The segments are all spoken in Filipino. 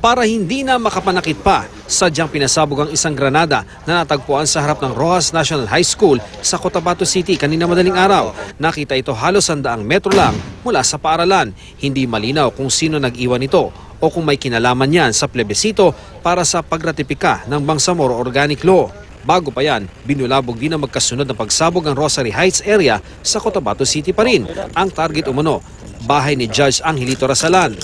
Para hindi na makapanakit pa, sadyang pinasabog ang isang granada na natagpuan sa harap ng Roxas National High School sa Cotabato City kanina madaling araw. Nakita ito halos 100 metro lang mula sa paaralan. Hindi malinaw kung sino nag-iwan ito o kung may kinalaman yan sa plebisito para sa pagratipika ng Bangsamoro Organic Law. Bago pa yan, binulabog din ang magkasunod na pagsabog ang Rosary Heights area sa Cotabato City pa rin. Ang target umano, bahay ni Judge Angelito Rasalan.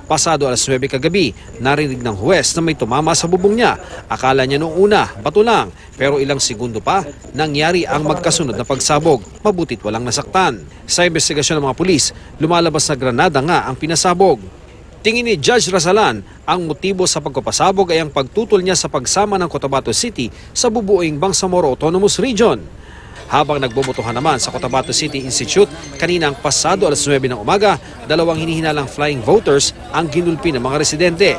Pasado alas 9 kagabi, narinig ng huwes na may tumama sa bubong niya. Akala niya noong una, bato lang, pero ilang segundo pa, nangyari ang magkasunod na pagsabog. Mabutit walang nasaktan. Sa investigasyon ng mga pulis, lumalabas na granada nga ang pinasabog. Tingin ni Judge Rasalan, ang motibo sa pagkapasabog ay ang pagtutol niya sa pagsama ng Cotabato City sa bubuoing Bangsamoro Autonomous Region. Habang nagbobotohan naman sa Cotabato City Institute, kaninang pasado alas 9 ng umaga, 2 hinihinalang flying voters ang ginulpi ng mga residente.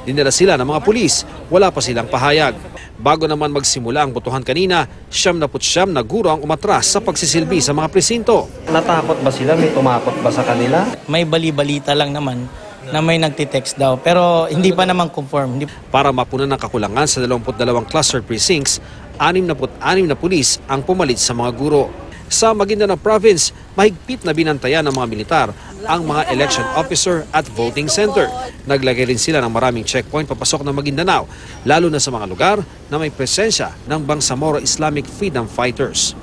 Dinala sila ng mga pulis, wala pa silang pahayag. Bago naman magsimula ang botohan kanina, 79 na guro ang umatras sa pagsisilbi sa mga presinto. Natakot ba sila? May tumakot ba sa kanila? May bali-balita lang naman na may nagtitext daw pero hindi pa naman conform. Para mapunan ang kakulangan sa 22 cluster precincts, 66 na pulis ang pumalit sa mga guro. Sa Maguindanao Province, mahigpit na binantayan ng mga militar ang mga election officer at voting center. Naglagay rin sila ng maraming checkpoint papasok ng Maguindanao, lalo na sa mga lugar na may presensya ng Bangsamoro Islamic Freedom Fighters.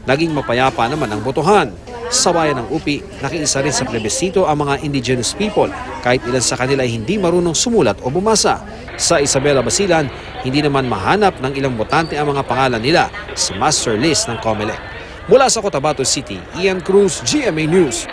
Naging mapayapa naman ang botohan. Sa bayan ng Upi, nakiisa rin sa plebisito ang mga indigenous people kahit ilan sa kanila ay hindi marunong sumulat o bumasa. Sa Isabela Basilan, hindi naman mahanap ng ilang botante ang mga pangalan nila sa master list ng COMELEC. Mula sa Cotabato City, Ian Cruz, GMA News.